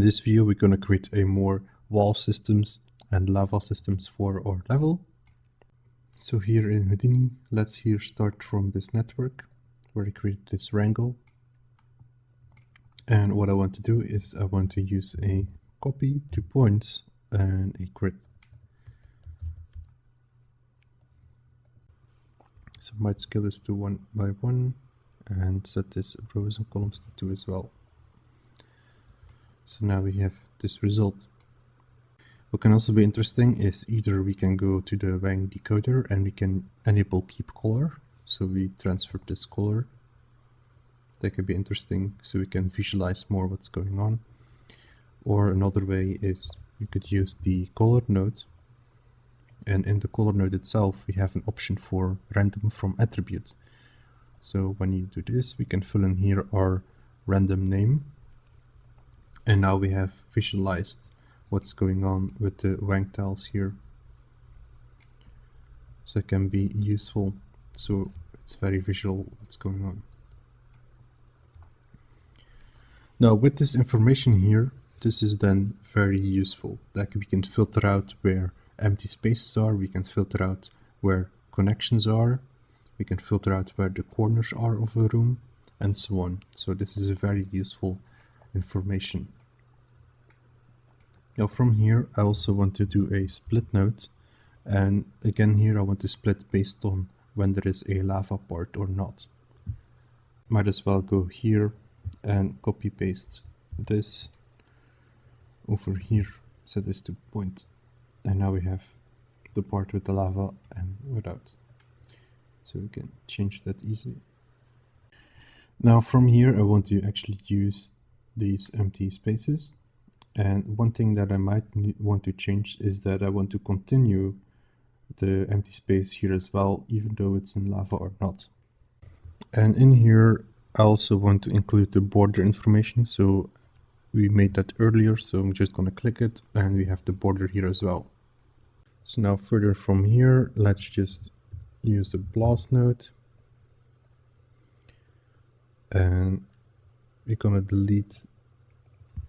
this video, we're going to create a more wall systems and lava systems for our level. So here in Houdini, let's here start from this network where I create this wrangle. And what I want to do is I want to use a copy, 2 points, and a grid. So my scale is to 1 by 1 and set this rows and columns to 2 as well. So now we have this result. What can also be interesting is either we can go to the Wang decoder and we can enable keep color. So we transfer this color. That could be interesting so we can visualize more what's going on. Or another way is you could use the color node. And in the color node itself, we have an option for random from attributes. So when you do this, we can fill in here our random name. And now we have visualized what's going on with the Wang tiles here. So it can be useful. So it's very visual what's going on. Now with this information here, this is then very useful. Like we can filter out where empty spaces are, we can filter out where connections are, we can filter out where the corners are of a room, and so on. So this is a very useful information. Now from here, I also want to do a split node. And again here, I want to split based on when there is a lava part or not. Might as well go here and copy paste this over here, set this to point. And now we have the part with the lava and without. So we can change that easily. Now from here, I want to actually use these empty spaces. And one thing that I might want to change is that I want to continue the empty space here as well, even though it's in lava or not. And in here, I also want to include the border information. So we made that earlier, so I'm just going to click it and we have the border here as well. So now further from here, let's just use the blast node. And we're going to delete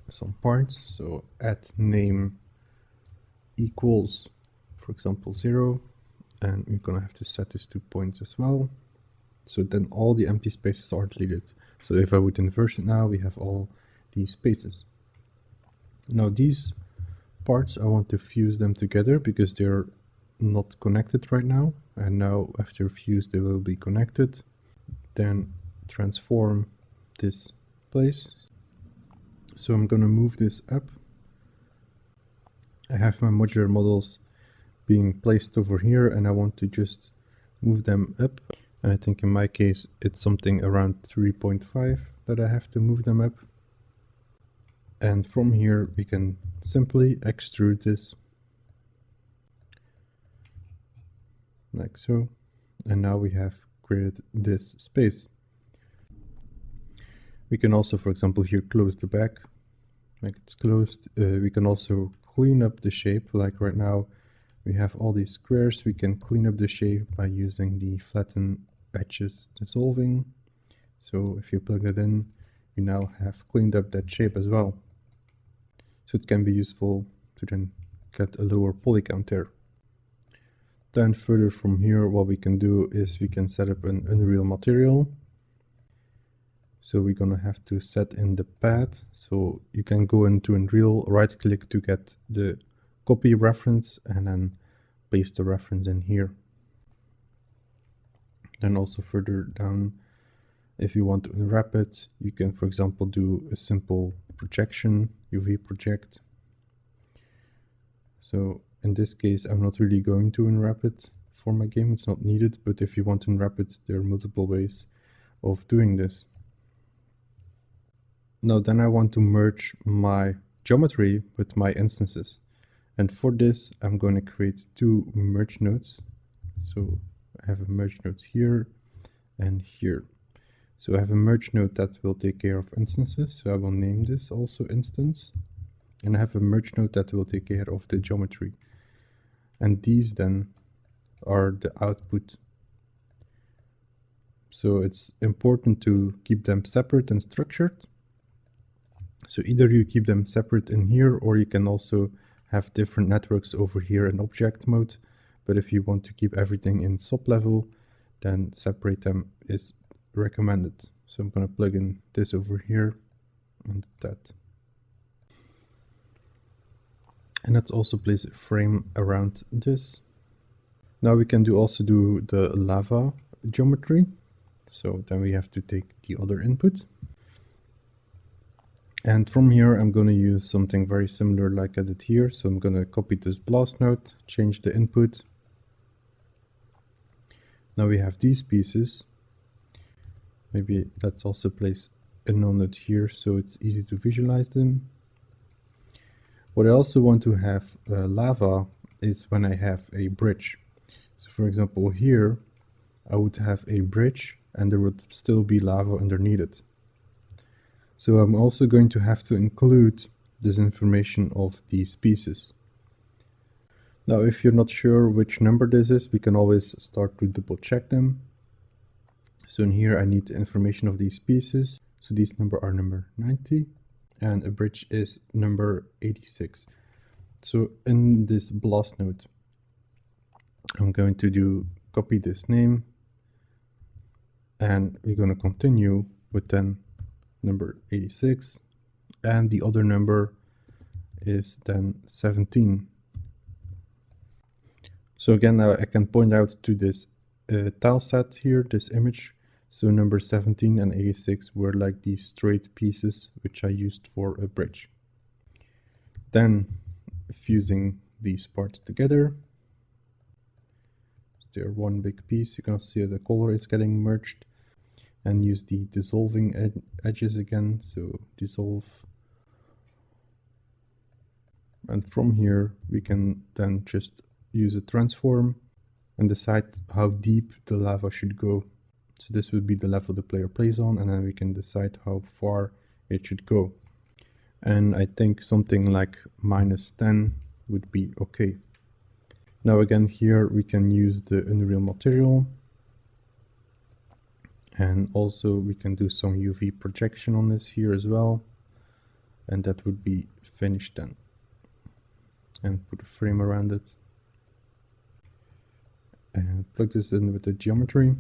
some parts. So add name equals, for example, 0. And we're going to have to set this to points as well. So then all the empty spaces are deleted. So if I would invert it now, we have all these spaces. Now these parts, I want to fuse them together because they're not connected right now. And now after fuse, they will be connected. Then transform this place. So I'm going to move this up. I have my modular models being placed over here and I want to just move them up. And I think in my case, it's something around 3.5 that I have to move them up. And from here, we can simply extrude this like so. And now we have created this space. We can also, for example, here close the back, make it closed. We can also clean up the shape. Like right now, we have all these squares. We can clean up the shape by using the flatten edges dissolving. So if you plug that in, you now have cleaned up that shape as well. So it can be useful to then get a lower poly count there. Then further from here, what we can do is we can set up an Unreal material. So we're gonna have to set in the path. So you can go into Unreal, right click to get the copy reference and then paste the reference in here. Then also further down, if you want to unwrap it, you can, for example, do a simple projection, UV project. So in this case, I'm not really going to unwrap it for my game. It's not needed, but if you want to unwrap it, there are multiple ways of doing this. Now then I want to merge my geometry with my instances. And for this, I'm going to create 2 merge nodes. So I have a merge node here and here. So I have a merge node that will take care of instances. So I will name this also instance. And I have a merge node that will take care of the geometry. And these then are the output. So it's important to keep them separate and structured. So either you keep them separate in here, or you can also have different networks over here in object mode. But if you want to keep everything in sub level, then separate them is recommended. So I'm going to plug in this over here and that. And let's also place a frame around this. Now we can also do the lava geometry. So then we have to take the other input. And from here, I'm going to use something very similar like I did here. So I'm going to copy this blast node, change the input. Now we have these pieces. Maybe let's also place a null node here so it's easy to visualize them. What I also want to have lava is when I have a bridge. So for example here, I would have a bridge and there would still be lava underneath it. So I'm also going to have to include this information of these pieces. Now, if you're not sure which number this is, we can always start to double check them. So in here, I need the information of these pieces. So these numbers are number 90 and a bridge is number 86. So in this blast node, I'm going to copy this name and we're going to continue with then number 86, and the other number is then 17. So again, now I can point out to this tile set here, this image. So number 17 and 86 were like these straight pieces which I used for a bridge. Then fusing these parts together, they're one big piece. You can see the color is getting merged. And use the dissolving edges again, so dissolve. And from here we can then just use a transform and decide how deep the lava should go. So this would be the level the player plays on, and then we can decide how far it should go. And I think something like -10 would be okay. Now again here we can use the Unreal material. And also we can do some UV projection on this here as well. And that would be finished then. And put a frame around it. And plug this in with the geometry.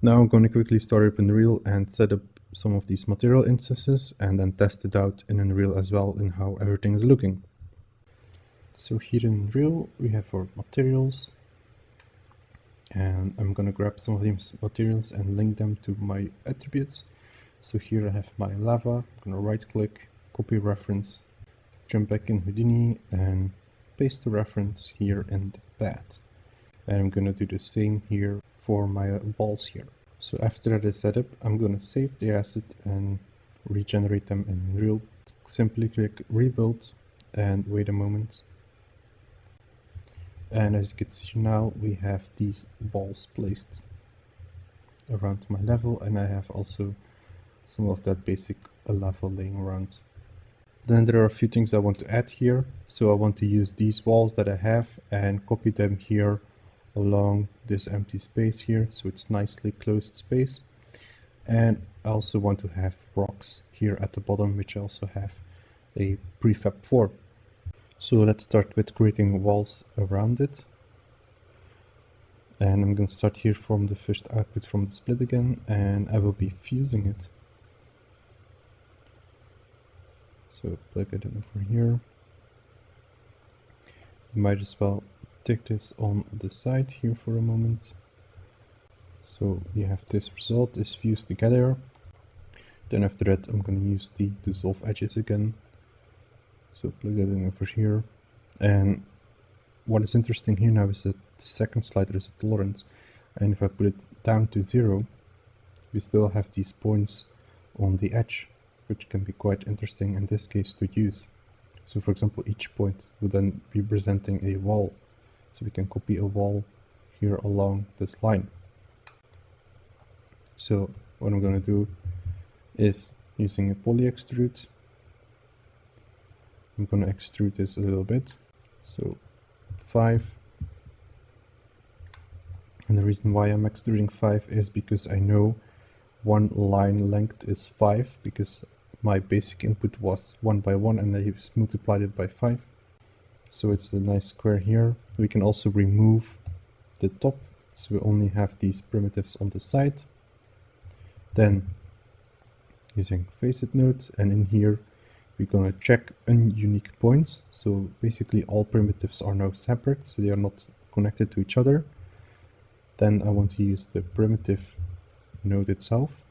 Now I'm going to quickly start up Unreal and set up some of these material instances and then test it out in Unreal as well in how everything is looking. So here in Unreal we have our materials. And I'm going to grab some of these materials and link them to my attributes. So here I have my lava. I'm going to right click, copy reference, jump back in Houdini and paste the reference here in the path. And I'm going to do the same here for my walls here. So after that is set up, I'm going to save the asset and regenerate them in Unreal. Simply click rebuild and wait a moment. And as you can see now, we have these balls placed around my level, and I have also some of that basic lava laying around. Then there are a few things I want to add here. So I want to use these walls that I have and copy them here along this empty space here, so it's nicely closed space. And I also want to have rocks here at the bottom, which I also have a prefab for. So let's start with creating walls around it. And I'm going to start here from the first output from the split again, and I will be fusing it. So plug it in over here. You might as well take this on the side here for a moment. So you have this result is fused together. Then after that I'm going to use the dissolve edges again. So plug it in over here. And what is interesting here now is that the second slider is a tolerance. And if I put it down to 0, we still have these points on the edge, which can be quite interesting in this case to use. So for example, each point would then be presenting a wall. So we can copy a wall here along this line. So what I'm going to do is using a poly extrude. I'm going to extrude this a little bit. So 5. And the reason why I'm extruding 5 is because I know one line length is 5 because my basic input was 1 by 1 and I just multiplied it by 5. So it's a nice square here. We can also remove the top, so we only have these primitives on the side. Then using facet node, and in here we're going to check ununique points. So basically all primitives are now separate, so they are not connected to each other. Then I want to use the primitive node itself.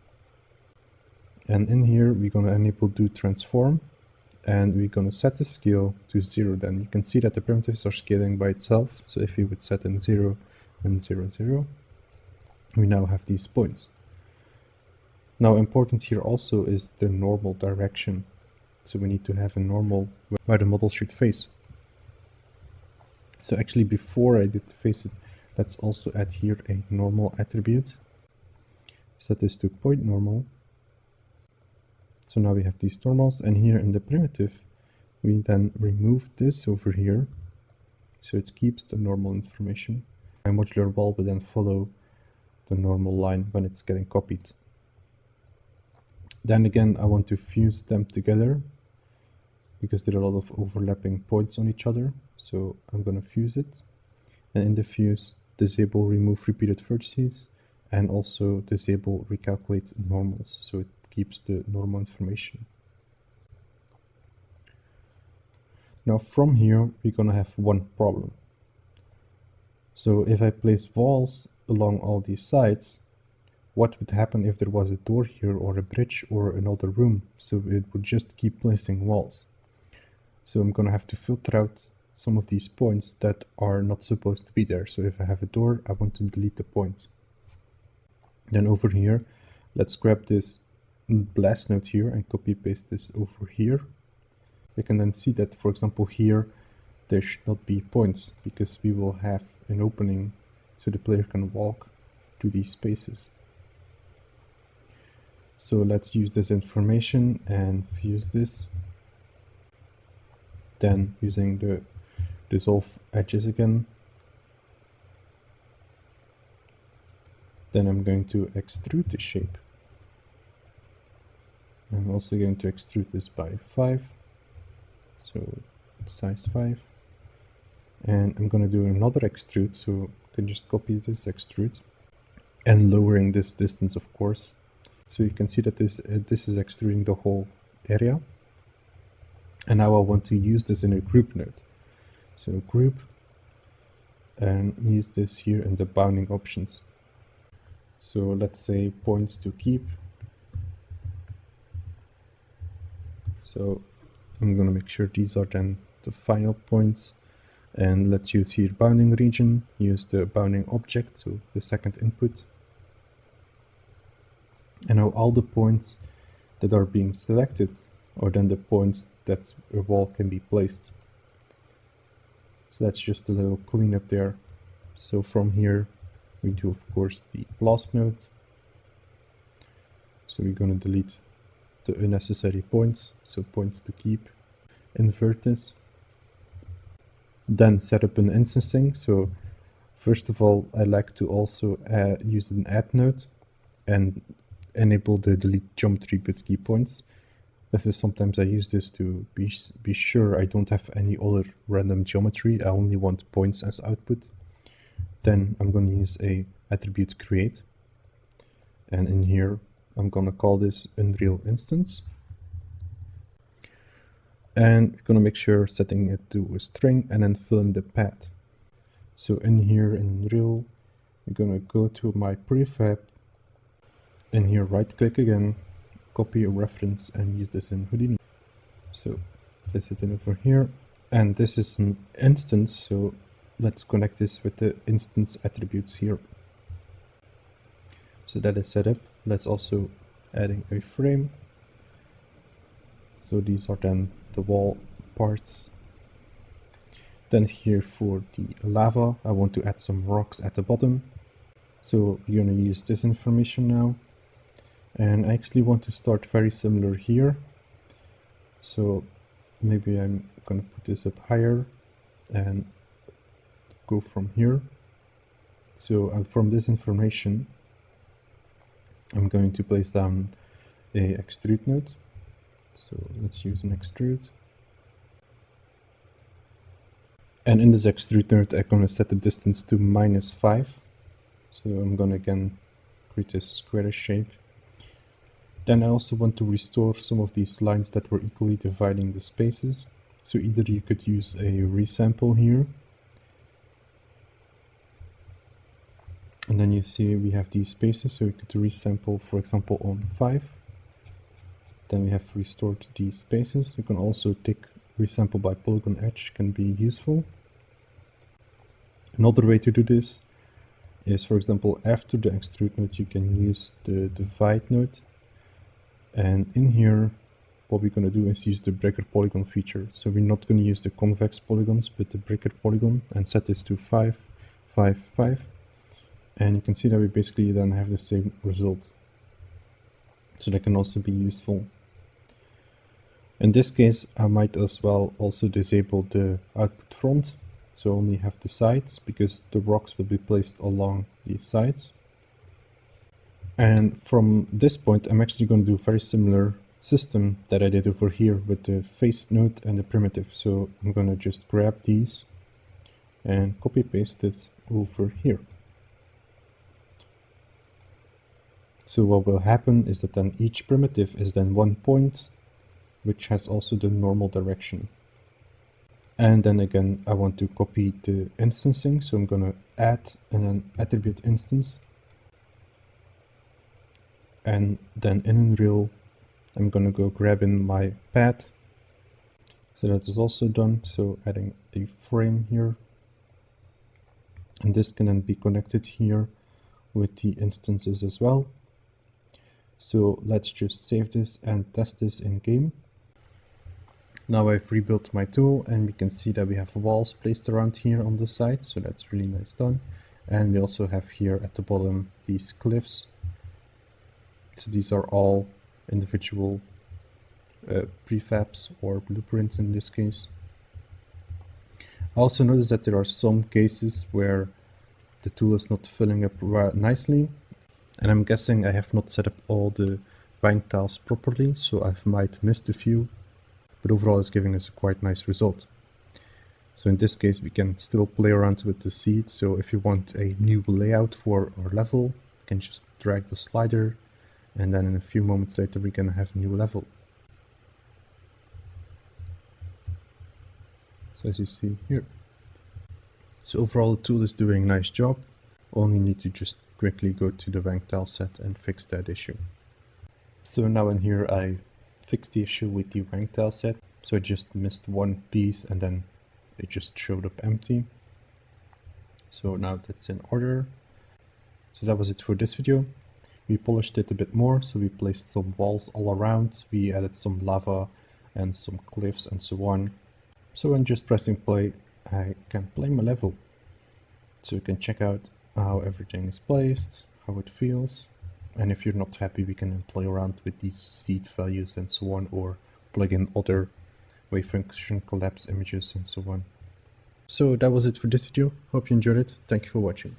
And in here we're going to enable do transform, and we're going to set the scale to 0. Then you can see that the primitives are scaling by itself. So if we would set them 0 and 0, 0, we now have these points. Now important here also is the normal direction. So we need to have a normal where the model should face. So actually before I did face it, let's also add here a normal attribute. Set this to point normal. So now we have these normals, and here in the primitive we then remove this over here, so it keeps the normal information. My modular wall will then follow the normal line when it's getting copied. Then again, I want to fuse them together because there are a lot of overlapping points on each other. So I'm going to fuse it, and in the fuse, disable remove repeated vertices, and also disable recalculate normals, so it keeps the normal information. Now from here, we're going to have one problem. So if I place walls along all these sides, what would happen if there was a door here or a bridge or another room? So it would just keep placing walls. So I'm going to have to filter out some of these points that are not supposed to be there. So if I have a door, I want to delete the point. Then over here, let's grab this blast node here and copy paste this over here. You can then see that, for example, here there should not be points because we will have an opening so the player can walk to these spaces. So let's use this information and fuse this. Then using the dissolve edges again. Then I'm going to extrude the shape. I'm also going to extrude this by 5. So size 5. And I'm going to do another extrude, so you can just copy this extrude. And lowering this distance, of course. So you can see that this is extruding the whole area. And now I want to use this in a group node. So group, and use this here in the bounding options. So let's say points to keep. So I'm going to make sure these are then the final points. And let's use here bounding region, use the bounding object, so the second input. And now all the points that are being selected are then the points that a wall can be placed. So that's just a little cleanup there. So from here we do, of course, the blast node. So we're going to delete the unnecessary points, so points to keep. Invert this. Then set up an instancing. So first of all, I like to also use an add node and enable the delete geometry but key points. This is sometimes I use this to be sure I don't have any other random geometry. I only want points as output. Then I'm going to use a attribute create, and in here I'm going to call this Unreal Instance, and we're going to make sure setting it to a string and then fill in the path. So in here in Unreal, we're going to go to my prefab, and here right click again, copy a reference and use this in Houdini. So place it in over here, and this is an instance, so let's connect this with the instance attributes here. So that is set up. Let's also adding a frame. So these are then the wall parts. Then here for the lava, I want to add some rocks at the bottom. So you're going to use this information now. And I actually want to start very similar here. So maybe I'm going to put this up higher and go from here. So from this information, I'm going to place down a extrude node. So let's use an extrude. And in this extrude node, I'm going to set the distance to -5. So I'm going to again create a square shape. Then I also want to restore some of these lines that were equally dividing the spaces. So either you could use a resample here. And then you see we have these spaces, so we could resample, for example, on 5. Then we have restored these spaces. You can also take resample by polygon edge, can be useful. Another way to do this is, for example, after the extrude node, you can use the divide node. And in here, what we're going to do is use the breaker polygon feature. So we're not going to use the convex polygons, but the breaker polygon, and set this to 5, 5, 5. And you can see that we basically then have the same result. So that can also be useful. In this case, I might as well also disable the output front. So only have the sides, because the rocks will be placed along the sides. And from this point, I'm actually going to do a very similar system that I did over here with the face node and the primitive. So I'm going to just grab these and copy paste it over here. So what will happen is that then each primitive is then one point, which has also the normal direction. And then again, I want to copy the instancing, so I'm going to add and then attribute instance. And then in Unreal, I'm going to go grab in my pad. So that is also done. So adding a frame here. And this can then be connected here with the instances as well. So let's just save this and test this in game. Now I've rebuilt my tool, and we can see that we have walls placed around here on the side. So that's really nice done. And we also have here at the bottom these cliffs. So these are all individual prefabs or blueprints in this case. I also noticed that there are some cases where the tool is not filling up nicely. And I'm guessing I have not set up all the rank tiles properly, so I might missed a few. But overall it's giving us a quite nice result. So in this case we can still play around with the seed. So if you want a new layout for our level, you can just drag the slider, and then in a few moments later we're gonna have a new level. So as you see here. So overall the tool is doing a nice job. Only need to just quickly go to the rank tile set and fix that issue. So now in here I fixed the issue with the rank tile set. So I just missed one piece and then it just showed up empty. So now that's in order. So that was it for this video. We polished it a bit more, so we placed some walls all around, we added some lava and some cliffs and so on. So when just pressing play, I can play my level. So you can check out how everything is placed, how it feels. And if you're not happy, we can then play around with these seed values and so on, or plug in other wave function collapse images and so on. So that was it for this video. Hope you enjoyed it. Thank you for watching.